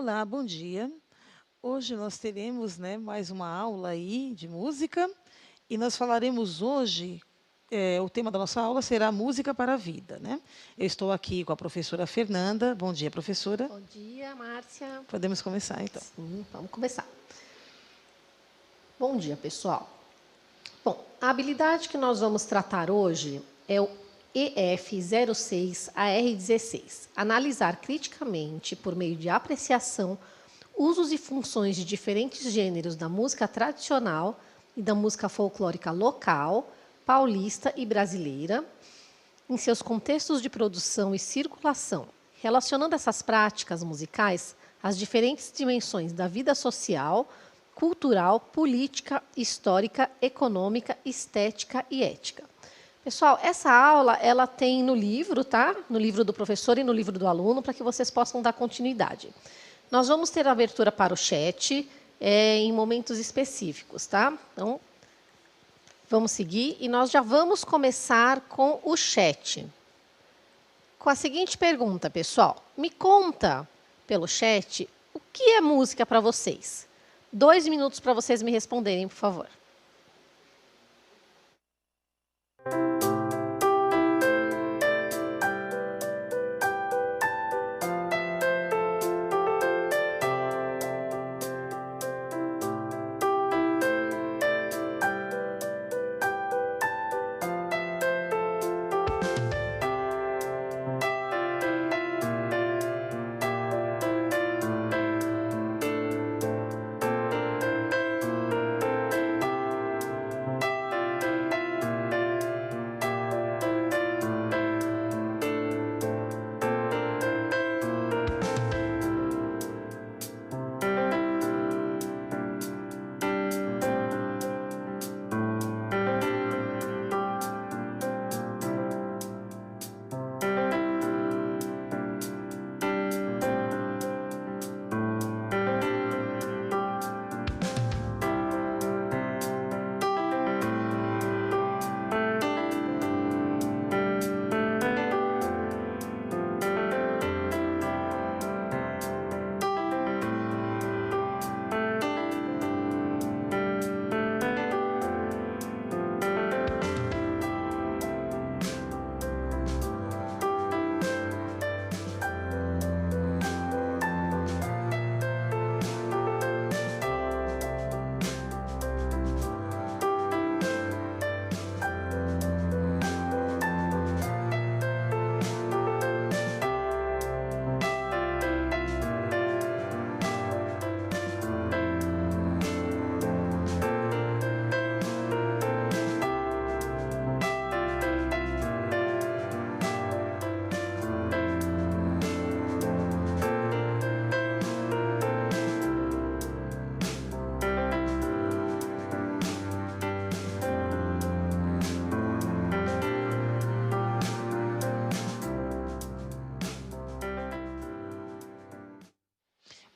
Olá, bom dia. Hoje nós teremos, né, mais uma aula aí de música e nós falaremos hoje, o tema da nossa aula será música para a vida, né? Eu estou aqui com a professora Fernanda. Bom dia, professora. Bom dia, Márcia. Podemos começar, então. Sim, vamos começar. Bom dia, pessoal. Bom, a habilidade que nós vamos tratar hoje é o EF06AR16. Analisar criticamente, por meio de apreciação, usos e funções de diferentes gêneros da música tradicional e da música folclórica local, paulista e brasileira, em seus contextos de produção e circulação, relacionando essas práticas musicais às diferentes dimensões da vida social, cultural, política, histórica, econômica, estética e ética. Pessoal, essa aula ela tem no livro, tá? No livro do professor e no livro do aluno, para que vocês possam dar continuidade. Nós vamos ter abertura para o chat em momentos específicos, tá? Então, vamos seguir e nós já vamos começar com o chat. Com a seguinte pergunta, pessoal. Me conta pelo chat o que é música para vocês. 2 minutos para vocês me responderem, por favor.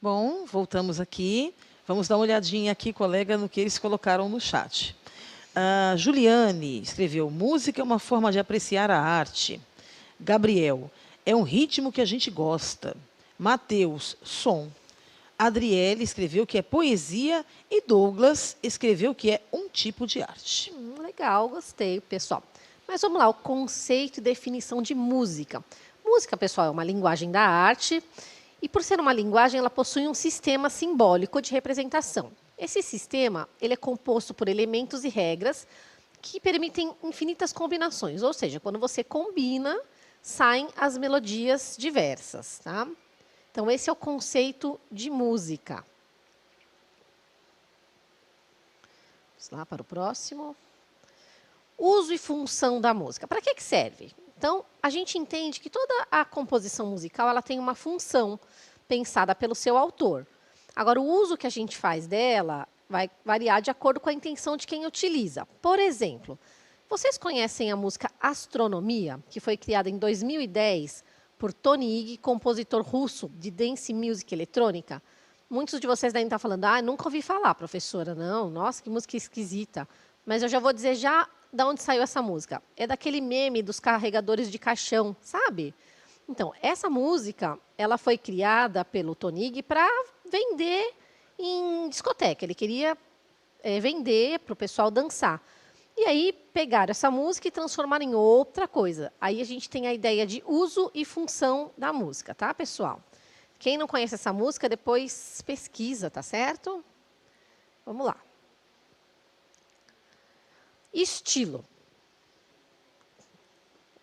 Bom, voltamos aqui. Vamos dar uma olhadinha aqui, colega, no que eles colocaram no chat. A Juliane escreveu: música é uma forma de apreciar a arte. Gabriel: é um ritmo que a gente gosta. Mateus: som. Adriele escreveu que é poesia e Douglas escreveu que é um tipo de arte. Legal, gostei, pessoal. Mas vamos lá, o conceito e definição de música. Música, pessoal, é uma linguagem da arte e, por ser uma linguagem, ela possui um sistema simbólico de representação. Esse sistema ele é composto por elementos e regras que permitem infinitas combinações, ou seja, quando você combina, saem as melodias diversas, tá? Então, esse é o conceito de música. Vamos lá para o próximo. Uso e função da música. Para que serve? Então, a gente entende que toda a composição musical ela tem uma função pensada pelo seu autor. Agora, o uso que a gente faz dela vai variar de acordo com a intenção de quem utiliza. Por exemplo, vocês conhecem a música Astronomia, que foi criada em 2010 por Tony Ig, compositor russo de dance music eletrônica? Muitos de vocês devem estar falando, nunca ouvi falar, professora. Não, nossa, que música esquisita. Mas eu já vou dizer já de onde saiu essa música. É daquele meme dos carregadores de caixão, sabe? Então, essa música, ela foi criada pelo Tonig para vender em discoteca. Ele queria vender para o pessoal dançar. E aí pegaram essa música e transformaram em outra coisa. Aí a gente tem a ideia de uso e função da música, tá, pessoal? Quem não conhece essa música, depois pesquisa, tá certo? Vamos lá. Estilo.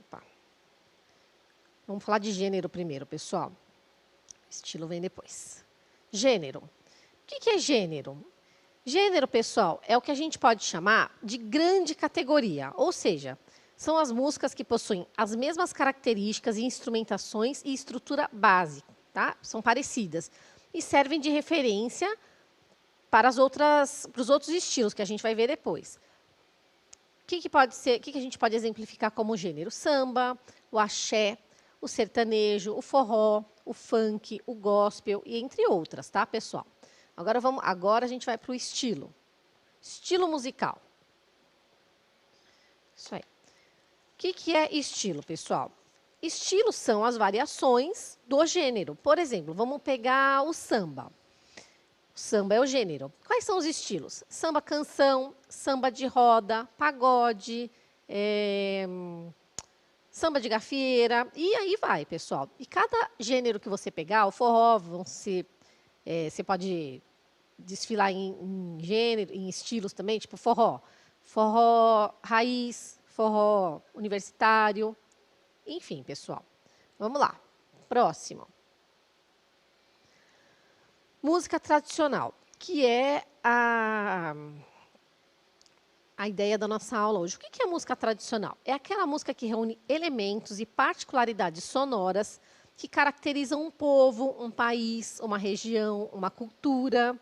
Opa. Vamos falar de gênero primeiro, pessoal. Estilo vem depois. Gênero. O que é gênero? Gênero, pessoal, é o que a gente pode chamar de grande categoria, ou seja, são as músicas que possuem as mesmas características, instrumentações e estrutura básica, tá? São parecidas e servem de referência para os outros estilos que a gente vai ver depois. O que pode ser? O que a gente pode exemplificar como gênero? Samba, o axé, o sertanejo, o forró, o funk, o gospel e entre outras, tá, pessoal? Agora a gente vai para o estilo. Estilo musical. Isso aí. O que é estilo, pessoal? Estilos são as variações do gênero. Por exemplo, vamos pegar o samba. O samba é o gênero. Quais são os estilos? Samba canção, samba de roda, pagode, samba de gafieira, e aí vai, pessoal. E cada gênero que você pegar, o forró, você pode desfilar em gênero, em estilos também, tipo forró. Forró raiz, forró universitário, enfim, pessoal. Vamos lá. Próximo. Música tradicional, que é a ideia da nossa aula hoje. O que é música tradicional? É aquela música que reúne elementos e particularidades sonoras que caracterizam um povo, um país, uma região, uma cultura,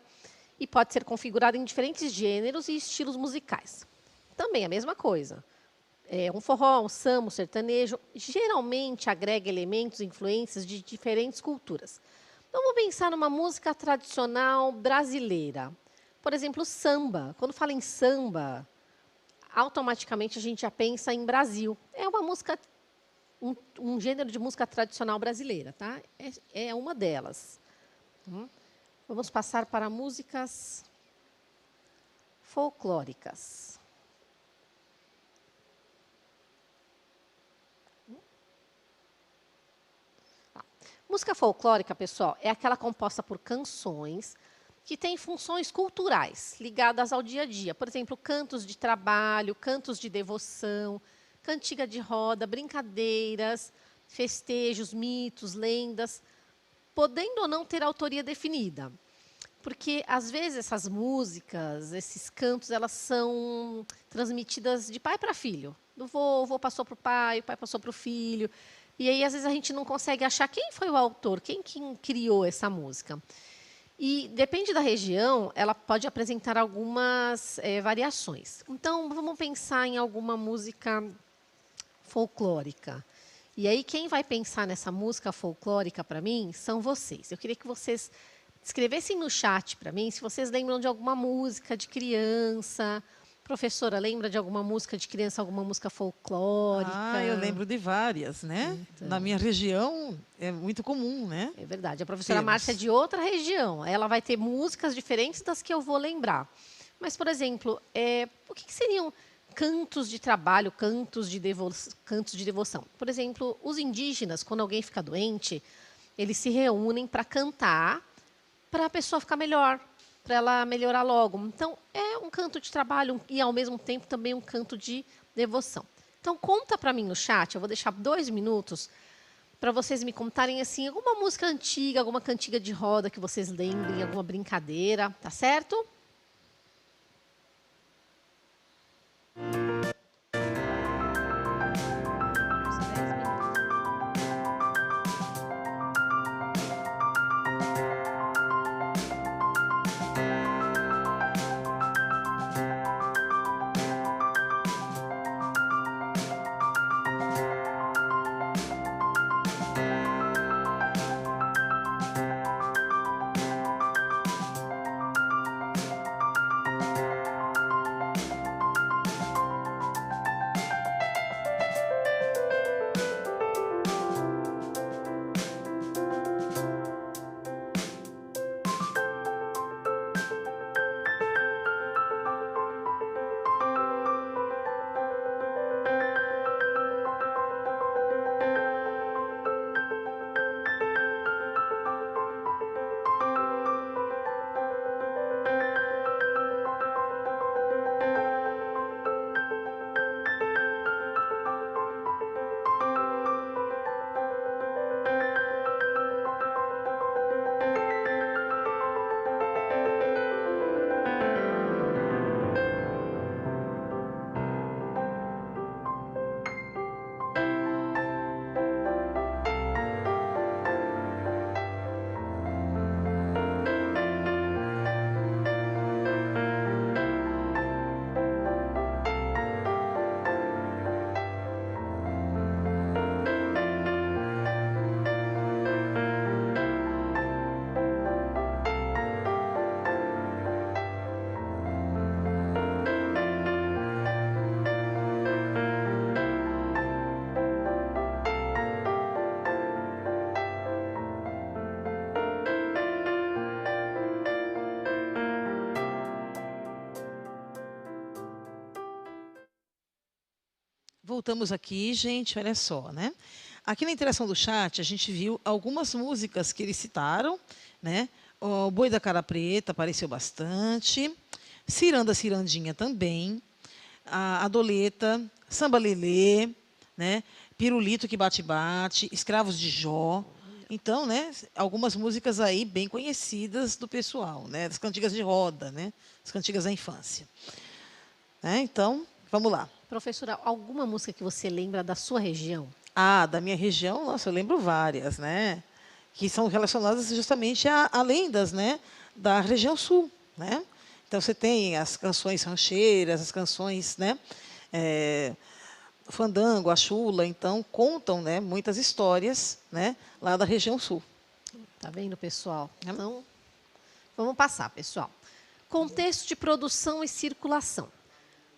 e pode ser configurada em diferentes gêneros e estilos musicais. Também a mesma coisa. Um forró, um samba, um sertanejo, geralmente agrega elementos e influências de diferentes culturas. Então, vamos pensar numa música tradicional brasileira. Por exemplo, samba. Quando fala em samba, automaticamente a gente já pensa em Brasil. É uma música, um gênero de música tradicional brasileira, tá? É uma delas. Vamos passar para músicas folclóricas. Música folclórica, pessoal, é aquela composta por canções que têm funções culturais ligadas ao dia a dia. Por exemplo, cantos de trabalho, cantos de devoção, cantiga de roda, brincadeiras, festejos, mitos, lendas, podendo ou não ter autoria definida. Porque, às vezes, essas músicas, esses cantos, elas são transmitidas de pai para filho. Do vô, o vô passou para o pai passou para o filho. E aí, às vezes, a gente não consegue achar quem foi o autor, quem criou essa música. E, depende da região, ela pode apresentar algumas variações. Então, vamos pensar em alguma música folclórica. E aí, quem vai pensar nessa música folclórica para mim são vocês. Eu queria que vocês escrevessem no chat para mim se vocês lembram de alguma música de criança. Professora, lembra de alguma música de criança, alguma música folclórica? Eu lembro de várias, né? Então. Na minha região é muito comum, né? É verdade. A professora Márcia é de outra região. Ela vai ter músicas diferentes das que eu vou lembrar. Mas, por exemplo, o que seriam cantos de trabalho, cantos de devoção? Por exemplo, os indígenas, quando alguém fica doente, eles se reúnem para cantar para a pessoa ficar melhor, para ela melhorar logo. Então, é um canto de trabalho e, ao mesmo tempo, também um canto de devoção. Então, conta para mim no chat, eu vou deixar 2 minutos para vocês me contarem assim, alguma música antiga, alguma cantiga de roda que vocês lembrem, alguma brincadeira, tá certo? voltamos aqui, gente, olha só, né? Aqui na interação do chat, a gente viu algumas músicas que eles citaram, né? O Boi da Cara Preta apareceu bastante, Ciranda Cirandinha também, a Adoleta, Samba Lelê, né? Pirulito que Bate Bate, Escravos de Jó. Então, né, algumas músicas aí bem conhecidas do pessoal, né? Das cantigas de roda, né? As cantigas da infância. Né? Então, vamos lá. Professora, alguma música que você lembra da sua região? Ah, da minha região, nossa, eu lembro várias, né? Que são relacionadas justamente a lendas, né? Da região sul, né? Então você tem as canções rancheiras, as canções, né? Fandango, a chula, então contam, né? Muitas histórias, né? Lá da região sul. Tá vendo, pessoal? Então, vamos passar, pessoal. Contexto de produção e circulação.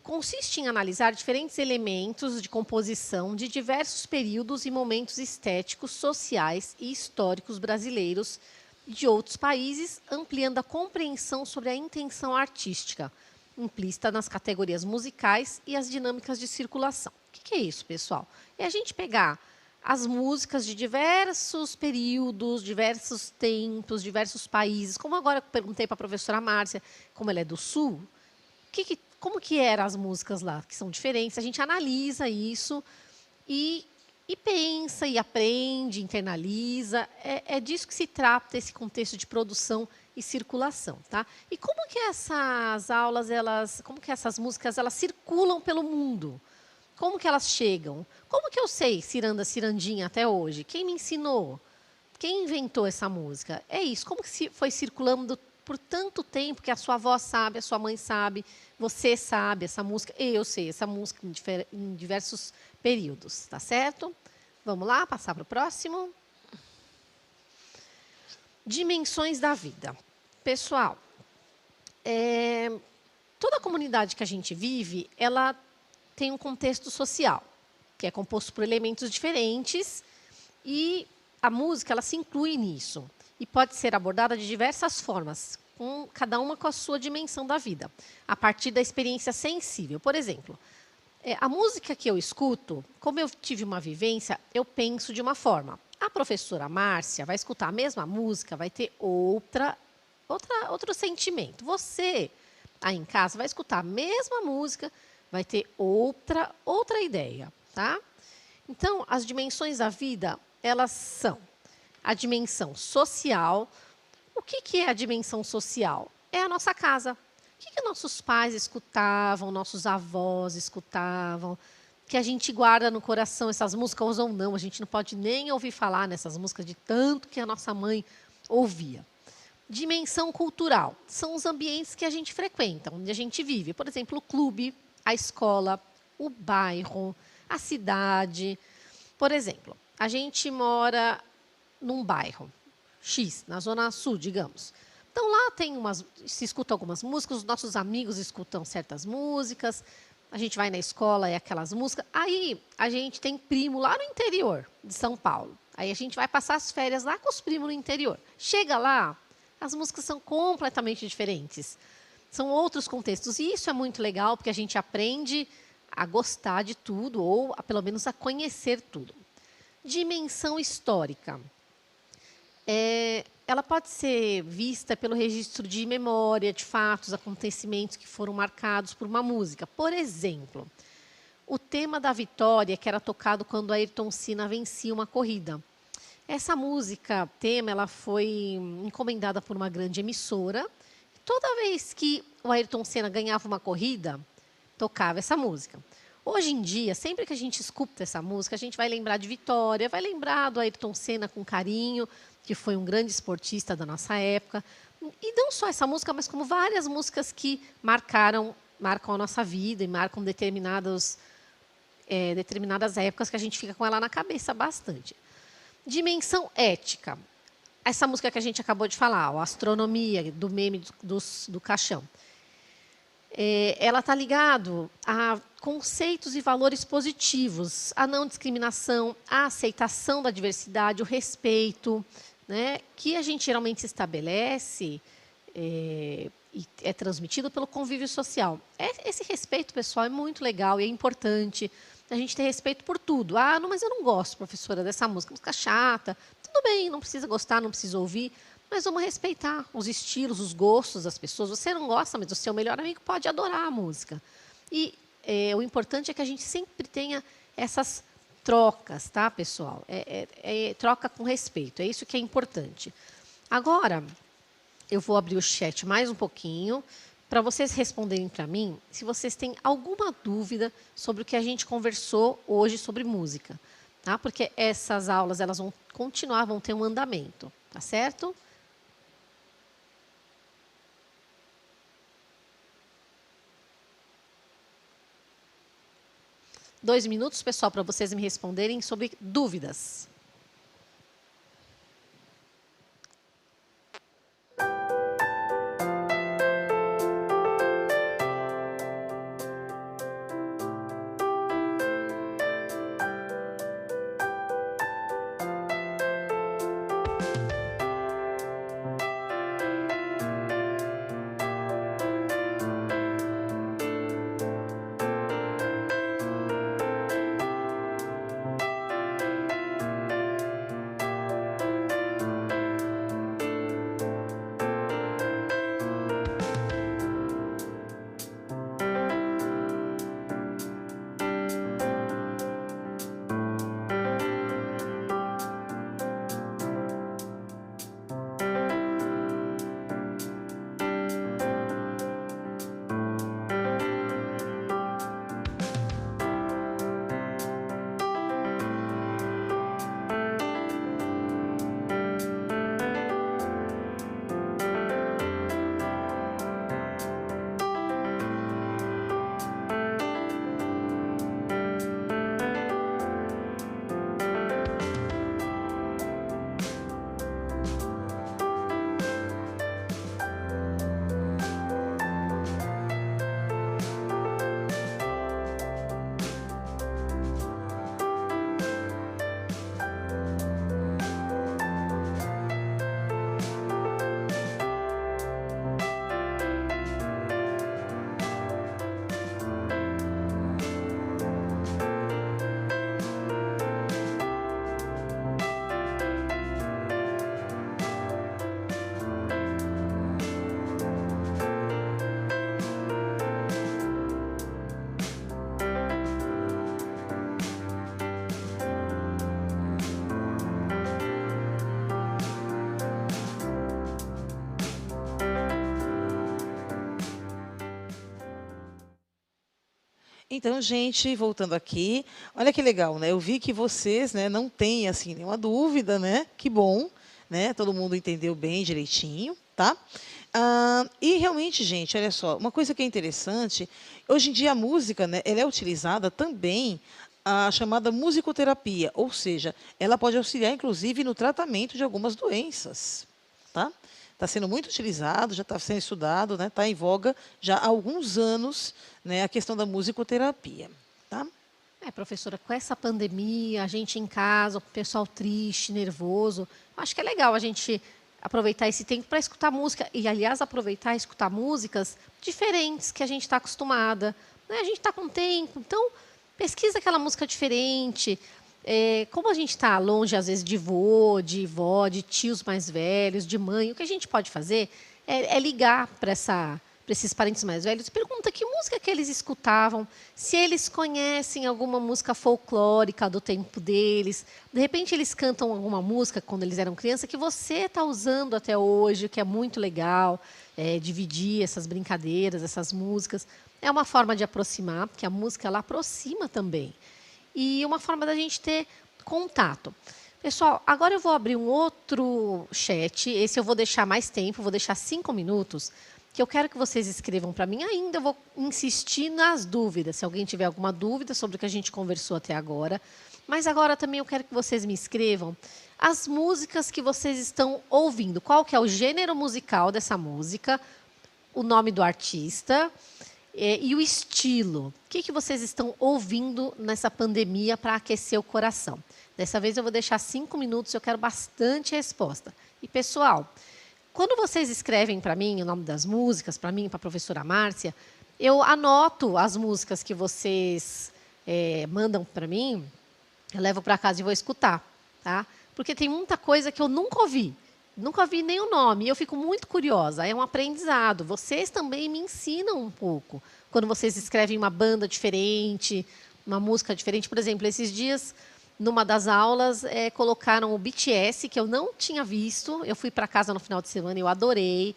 Consiste em analisar diferentes elementos de composição de diversos períodos e momentos estéticos, sociais e históricos brasileiros e de outros países, ampliando a compreensão sobre a intenção artística, implícita nas categorias musicais e as dinâmicas de circulação. O que é isso, pessoal? É a gente pegar as músicas de diversos períodos, diversos tempos, diversos países, como agora eu perguntei para a professora Márcia, como ela é do Sul, como que eram as músicas lá, que são diferentes. A gente analisa isso e pensa, e aprende, internaliza. É disso que se trata esse contexto de produção e circulação. Tá? E como que essas aulas, como que essas músicas elas circulam pelo mundo? Como que elas chegam? Como que eu sei Ciranda Cirandinha até hoje? Quem me ensinou? Quem inventou essa música? É isso. Como que foi circulando por tanto tempo que a sua avó sabe, a sua mãe sabe, você sabe essa música, eu sei essa música em diversos períodos, tá certo? Vamos lá, passar para o próximo. Dimensões da vida. Pessoal, toda a comunidade que a gente vive, ela tem um contexto social, que é composto por elementos diferentes e a música ela se inclui nisso. E pode ser abordada de diversas formas, cada uma com a sua dimensão da vida, a partir da experiência sensível. Por exemplo, a música que eu escuto, como eu tive uma vivência, eu penso de uma forma. A professora Márcia vai escutar a mesma música, vai ter outro sentimento. Você, aí em casa, vai escutar a mesma música, vai ter outra ideia. Tá? Então, as dimensões da vida, elas são a dimensão social. O que é a dimensão social? É a nossa casa. O que nossos pais escutavam, nossos avós escutavam, que a gente guarda no coração essas músicas ou não. A gente não pode nem ouvir falar nessas músicas de tanto que a nossa mãe ouvia. Dimensão cultural. São os ambientes que a gente frequenta, onde a gente vive. Por exemplo, o clube, a escola, o bairro, a cidade. Por exemplo, a gente mora num bairro X, na Zona Sul, digamos. Então, lá se escuta algumas músicas, os nossos amigos escutam certas músicas, a gente vai na escola e aquelas músicas. Aí, a gente tem primo lá no interior de São Paulo. Aí, a gente vai passar as férias lá com os primos no interior. Chega lá, as músicas são completamente diferentes. São outros contextos. E isso é muito legal, porque a gente aprende a gostar de tudo, ou pelo menos a conhecer tudo. Dimensão histórica. Ela pode ser vista pelo registro de memória, de fatos, acontecimentos que foram marcados por uma música. Por exemplo, o tema da vitória, que era tocado quando Ayrton Senna vencia uma corrida. Essa música, tema, ela foi encomendada por uma grande emissora. Toda vez que o Ayrton Senna ganhava uma corrida, tocava essa música. Hoje em dia, sempre que a gente escuta essa música, a gente vai lembrar de Vitória, vai lembrar do Ayrton Senna com carinho, que foi um grande esportista da nossa época. E não só essa música, mas como várias músicas que marcam a nossa vida e marcam determinadas épocas que a gente fica com ela na cabeça bastante. Dimensão ética. Essa música que a gente acabou de falar, a Astronomia, do meme do caixão. Ela está ligada a conceitos e valores positivos, a não discriminação, a aceitação da diversidade, o respeito, né, que a gente geralmente estabelece e é transmitido pelo convívio social. Esse respeito, pessoal, é muito legal e é importante. a gente ter respeito por tudo. Ah, não, mas eu não gosto, professora, dessa música chata. Tudo bem, não precisa gostar, não precisa ouvir, mas vamos respeitar os estilos, os gostos das pessoas. Você não gosta, mas o seu melhor amigo pode adorar a música. E o importante é que a gente sempre tenha essas trocas, tá, pessoal? Troca com respeito, é isso que é importante. Agora, eu vou abrir o chat mais um pouquinho para vocês responderem para mim se vocês têm alguma dúvida sobre o que a gente conversou hoje sobre música, tá? Porque essas aulas elas vão continuar, vão ter um andamento, tá certo? Dois minutos, pessoal, para vocês me responderem sobre dúvidas. Então, gente, voltando aqui, olha que legal, né? Eu vi que vocês, né, não têm assim nenhuma dúvida, né? Que bom, né? Todo mundo entendeu bem direitinho, tá? E realmente, gente, olha só, uma coisa que é interessante, hoje em dia a música, né, ela é utilizada também a chamada musicoterapia, ou seja, ela pode auxiliar, inclusive, no tratamento de algumas doenças, tá? Está sendo muito utilizado, já está sendo estudado, né? Está em voga já há alguns anos, né, a questão da musicoterapia. Tá? Professora, com essa pandemia, a gente em casa, o pessoal triste, nervoso, acho que é legal a gente aproveitar esse tempo para escutar música. E, aliás, aproveitar e escutar músicas diferentes que a gente está acostumada. Né? A gente está com tempo, então pesquisa aquela música diferente. Como a gente está longe, às vezes, de vô, de vó, de tios mais velhos, de mãe, o que a gente pode fazer é ligar para esses parentes mais velhos e pergunta que música que eles escutavam, se eles conhecem alguma música folclórica do tempo deles. De repente, eles cantam alguma música quando eles eram criança que você está usando até hoje, que é muito legal, dividir essas brincadeiras, essas músicas. É uma forma de aproximar, porque a música ela aproxima também. E uma forma da gente ter contato. Pessoal, agora eu vou abrir um outro chat. Esse eu vou deixar mais tempo, vou deixar 5 minutos, que eu quero que vocês escrevam para mim. Ainda eu vou insistir nas dúvidas, se alguém tiver alguma dúvida sobre o que a gente conversou até agora. Mas agora também eu quero que vocês me escrevam as músicas que vocês estão ouvindo. Qual que é o gênero musical dessa música, o nome do artista e o estilo. O que vocês estão ouvindo nessa pandemia para aquecer o coração? Dessa vez eu vou deixar 5 minutos, eu quero bastante resposta. E, pessoal, quando vocês escrevem para mim o nome das músicas, para mim e para a professora Márcia, eu anoto as músicas que vocês mandam para mim, eu levo para casa e vou escutar, tá? Porque tem muita coisa que eu nunca ouvi nem o nome, e eu fico muito curiosa, é um aprendizado. Vocês também me ensinam um pouco, quando vocês escrevem uma banda diferente, uma música diferente. Por exemplo, esses dias, numa das aulas, colocaram o BTS, que eu não tinha visto, eu fui para casa no final de semana e eu adorei.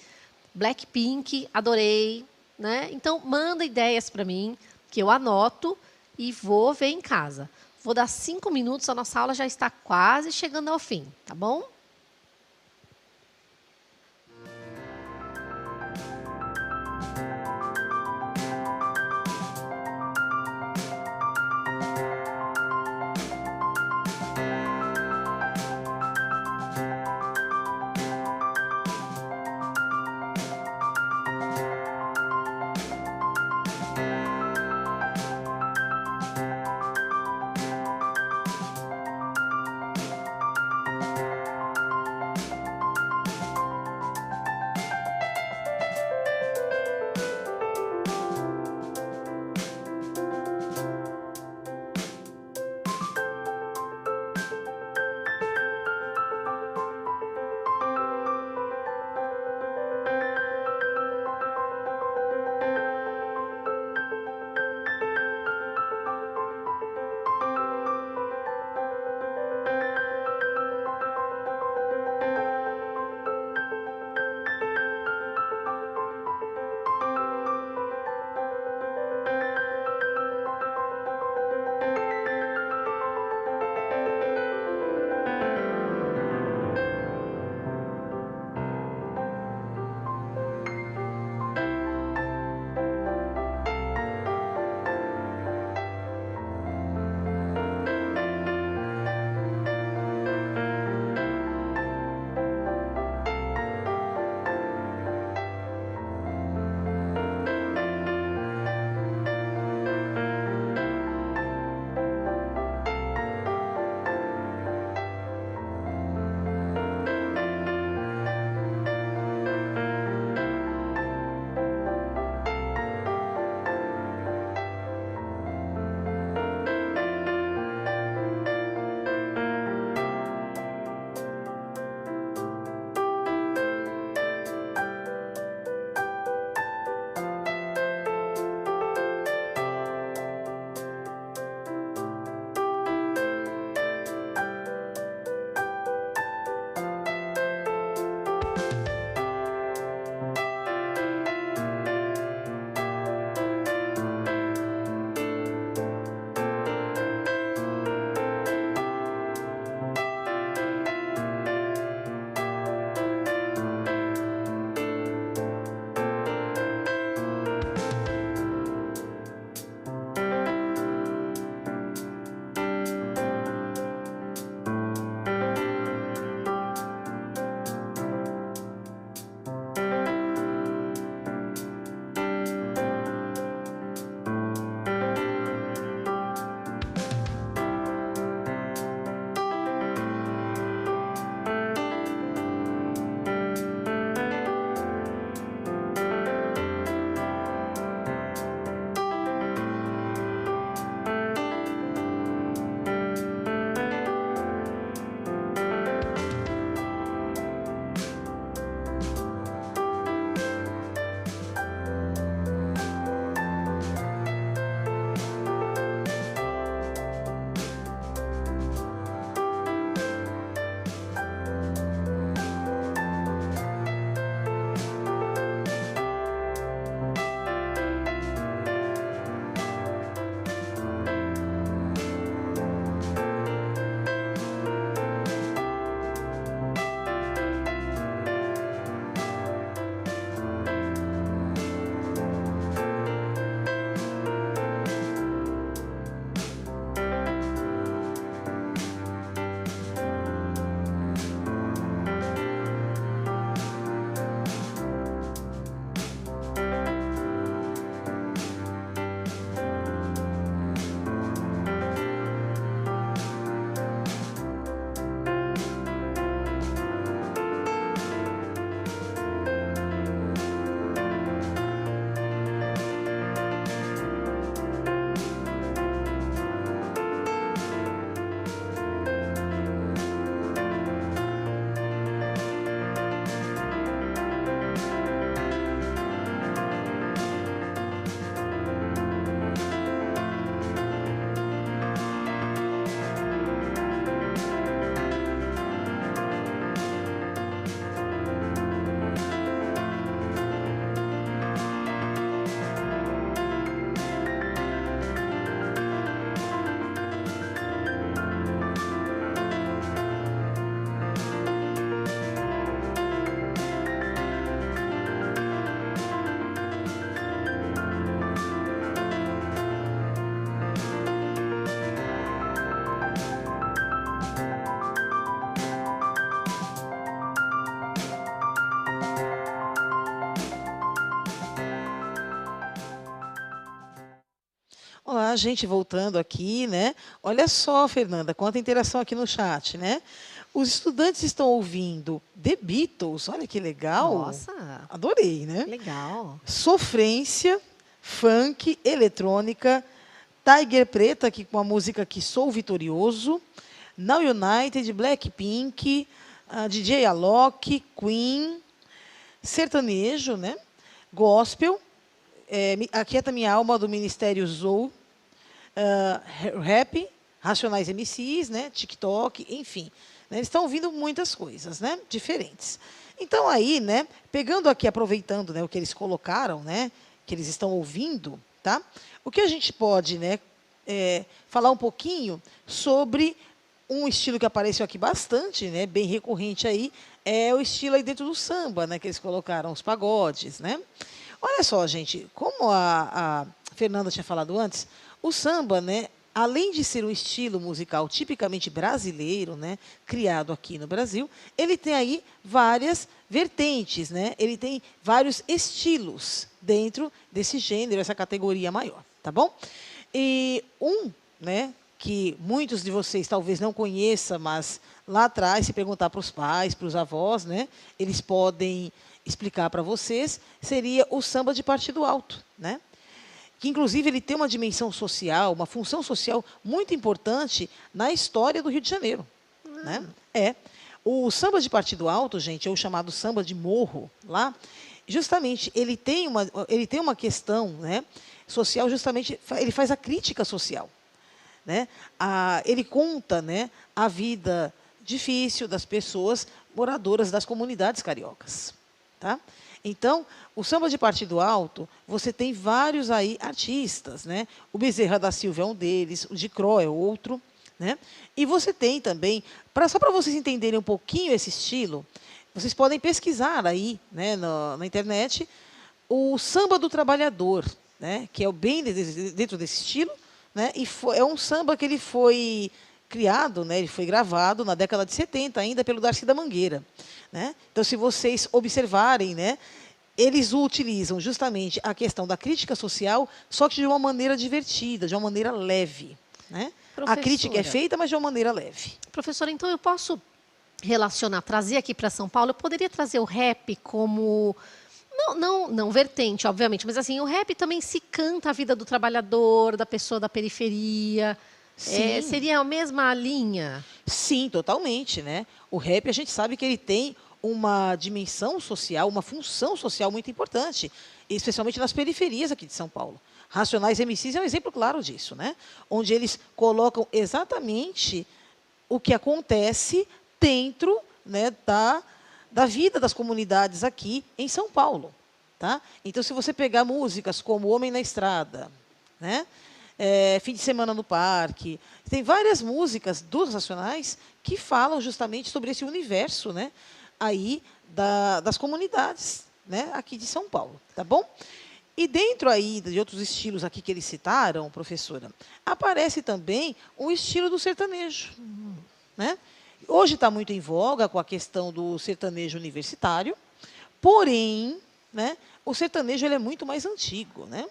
Blackpink, adorei, né? Então, manda ideias para mim, que eu anoto e vou ver em casa. Vou dar 5 minutos, a nossa aula já está quase chegando ao fim, tá bom? A gente voltando aqui, né? Olha só, Fernanda, quanta interação aqui no chat, né? Os estudantes estão ouvindo The Beatles, olha que legal. Nossa, Adorei, né? legal. Sofrência, funk, eletrônica, Tiger Preta, aqui com a música Que Sou Vitorioso, Now United, Blackpink, DJ Alok, Queen, sertanejo, né? Gospel, Aquieta Minha Alma, do Ministério Zou, rap, Racionais MCs, né? TikTok, enfim. Né? Eles estão ouvindo muitas coisas, né? Diferentes. Então, aí, né? Pegando aqui, aproveitando, né, o que eles colocaram, né? Que eles estão ouvindo, tá? O que a gente pode, né? Falar um pouquinho sobre um estilo que apareceu aqui bastante, né? Bem recorrente aí, é o estilo aí dentro do samba, né? Que eles colocaram, os pagodes, né? Olha só, gente, como a Fernanda tinha falado antes, o samba, né, além de ser um estilo musical tipicamente brasileiro, né, criado aqui no Brasil, ele tem aí várias vertentes, né? Ele tem vários estilos dentro desse gênero, essa categoria maior, tá bom? E né, que muitos de vocês talvez não conheçam, mas lá atrás, se perguntar para os pais, para os avós, né, eles podem explicar para vocês, seria o samba de partido alto, né? Que, inclusive, ele tem uma dimensão social, uma função social muito importante na história do Rio de Janeiro. Né? O samba de partido alto, gente, é o chamado samba de morro, lá, justamente, ele tem uma questão, né, social, justamente, ele faz a crítica social. Né? Ele conta, né, a vida difícil das pessoas moradoras das comunidades cariocas. Tá? Então, o samba de partido alto, você tem vários aí artistas, né? O Bezerra da Silva é um deles, o Dicró é outro, né? E você tem também, só para vocês entenderem um pouquinho esse estilo, vocês podem pesquisar aí, né, na internet, o samba do trabalhador, né? Que é bem dentro desse estilo, né? E é um samba que ele foi criado, né, ele foi gravado na década de 70, ainda pelo Darcy da Mangueira. Né? Então, se vocês observarem, né, eles utilizam justamente a questão da crítica social, só que de uma maneira divertida, de uma maneira leve. Né? A crítica é feita, mas de uma maneira leve. Professora, então eu posso relacionar, trazer aqui para São Paulo, eu poderia trazer o rap como... Não vertente, obviamente, mas assim, o rap também se canta a vida do trabalhador, da pessoa da periferia... seria a mesma linha? Sim, totalmente. Né? O rap, a gente sabe que ele tem uma dimensão social, uma função social muito importante, especialmente nas periferias aqui de São Paulo. Racionais MCs é um exemplo claro disso, né? Onde eles colocam exatamente o que acontece dentro, né, da vida das comunidades aqui em São Paulo. Tá? Então, se você pegar músicas como Homem na Estrada, né? Fim de Semana no Parque. Tem várias músicas dos Racionais que falam justamente sobre esse universo, né, aí das comunidades, né, aqui de São Paulo. Tá bom? E dentro aí de outros estilos aqui que eles citaram, professora, aparece também o estilo do sertanejo. Né? Hoje está muito em voga com a questão do sertanejo universitário, porém, né, o sertanejo ele é muito mais antigo, né?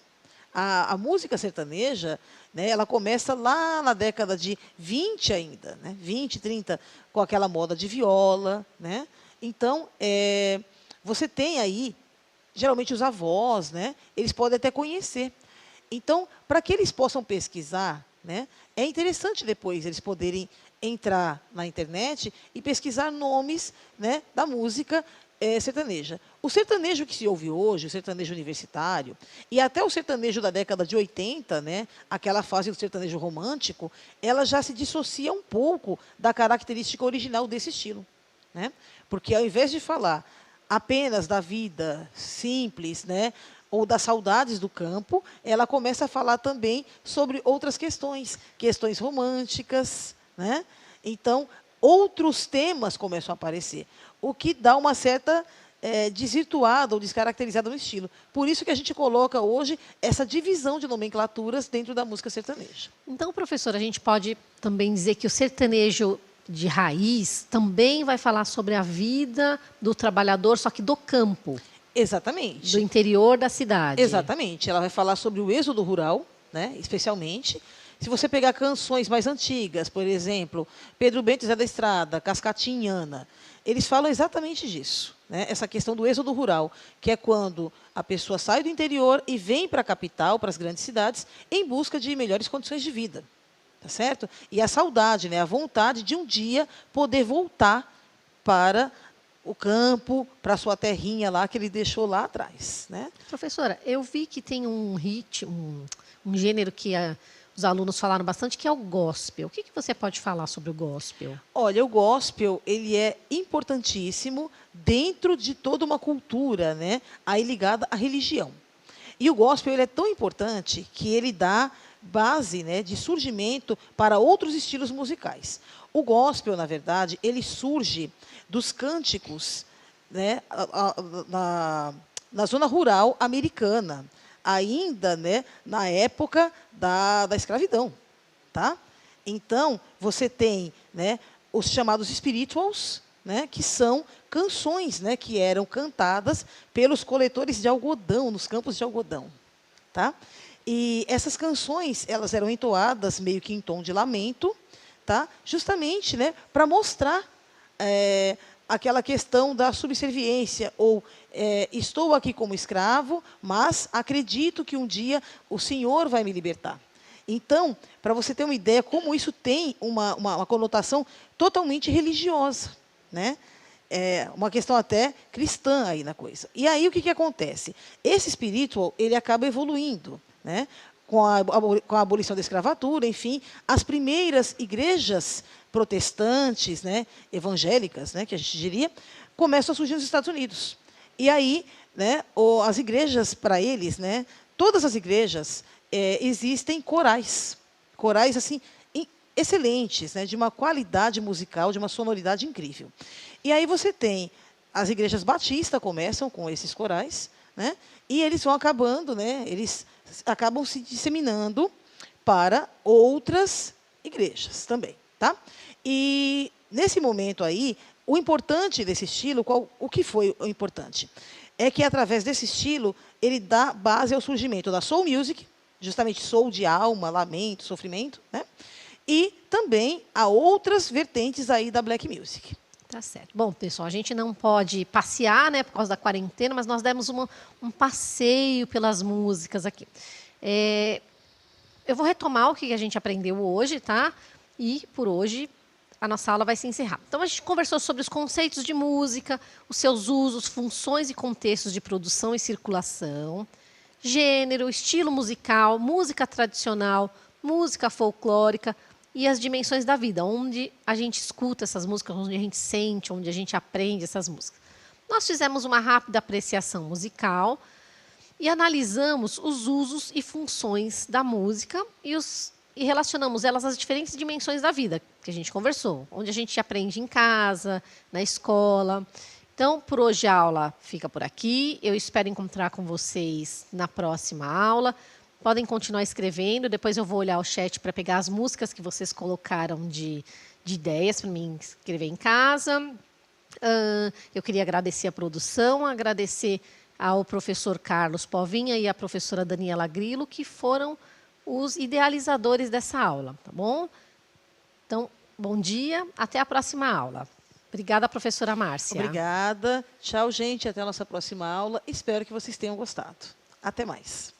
A música sertaneja, né, ela começa lá na década de 20 ainda, né, 20, 30, com aquela moda de viola. Né? Então, você tem aí, geralmente, os avós, né, eles podem até conhecer. Então, para que eles possam pesquisar, né, é interessante depois eles poderem entrar na internet e pesquisar nomes, né, da música sertaneja. O sertanejo que se ouve hoje, o sertanejo universitário, e até o sertanejo da década de 80, né, aquela fase do sertanejo romântico, ela já se dissocia um pouco da característica original desse estilo. Né? Porque, ao invés de falar apenas da vida simples, né, ou das saudades do campo, ela começa a falar também sobre outras questões românticas. Né? Então, outros temas começam a aparecer, o que dá uma certa desvirtuada ou descaracterizada no estilo. Por isso que a gente coloca hoje essa divisão de nomenclaturas dentro da música sertaneja. Então, professora, a gente pode também dizer que o sertanejo de raiz também vai falar sobre a vida do trabalhador, só que do campo. Exatamente. Do interior da cidade. Exatamente. Ela vai falar sobre o êxodo rural, né, especialmente. Se você pegar canções mais antigas, por exemplo, Pedro Bento e Zé da Estrada, Cascatinhana, eles falam exatamente disso, né? Essa questão do êxodo rural, que é quando a pessoa sai do interior e vem para a capital, para as grandes cidades, em busca de melhores condições de vida. Tá certo? E a saudade, né? A vontade de um dia poder voltar para o campo, para a sua terrinha lá que ele deixou lá atrás, né? Professora, eu vi que tem um gênero que os alunos falaram bastante, que é o gospel. O que você pode falar sobre o gospel? Olha, o gospel, ele é importantíssimo dentro de toda uma cultura, né? Aí ligada à religião. E o gospel ele é tão importante que ele dá base, né, de surgimento para outros estilos musicais. O gospel, na verdade, ele surge dos cânticos, né, na zona rural americana, ainda, né, na época da escravidão. Tá? Então, você tem, né, os chamados spirituals, né, que são canções, né, que eram cantadas pelos coletores de algodão, nos campos de algodão. Tá? E essas canções, elas eram entoadas meio que em tom de lamento, tá? Justamente, né, para mostrar aquela questão da subserviência, ou estou aqui como escravo, mas acredito que um dia o Senhor vai me libertar. Então, para você ter uma ideia como isso tem uma conotação totalmente religiosa, né? Uma questão até cristã aí na coisa. E aí o que acontece? Esse spiritual, ele acaba evoluindo, né? Com a abolição da escravatura, enfim, as primeiras igrejas protestantes, né, evangélicas, né, que a gente diria, começam a surgir nos Estados Unidos. E aí, né, as igrejas, para eles, né, todas as igrejas, existem corais assim, excelentes, né, de uma qualidade musical, de uma sonoridade incrível. E aí você tem as igrejas batistas começam com esses corais, né, e eles vão acabando, né, eles acabam se disseminando para outras igrejas também, tá? E nesse momento aí, o importante desse estilo, o que foi o importante? É que através desse estilo, ele dá base ao surgimento da soul music, justamente soul de alma, lamento, sofrimento, né? E também a outras vertentes aí da black music. Tá certo. Bom, pessoal, a gente não pode passear, né, por causa da quarentena, mas nós demos um passeio pelas músicas aqui. Eu vou retomar o que a gente aprendeu hoje, tá? E, por hoje, a nossa aula vai se encerrar. Então, a gente conversou sobre os conceitos de música, os seus usos, funções e contextos de produção e circulação, gênero, estilo musical, música tradicional, música folclórica, e as dimensões da vida, onde a gente escuta essas músicas, onde a gente sente, onde a gente aprende essas músicas. Nós fizemos uma rápida apreciação musical e analisamos os usos e funções da música e relacionamos elas às diferentes dimensões da vida que a gente conversou, onde a gente aprende em casa, na escola. Então, por hoje a aula fica por aqui. Eu espero encontrar com vocês na próxima aula. Podem continuar escrevendo, depois eu vou olhar o chat para pegar as músicas que vocês colocaram de ideias para mim escrever em casa. Eu queria agradecer a produção, agradecer ao professor Carlos Povinha e à professora Daniela Grilo, que foram os idealizadores dessa aula, tá bom? Então, bom dia, até a próxima aula. Obrigada, professora Márcia. Obrigada. Tchau, gente, até a nossa próxima aula. Espero que vocês tenham gostado. Até mais.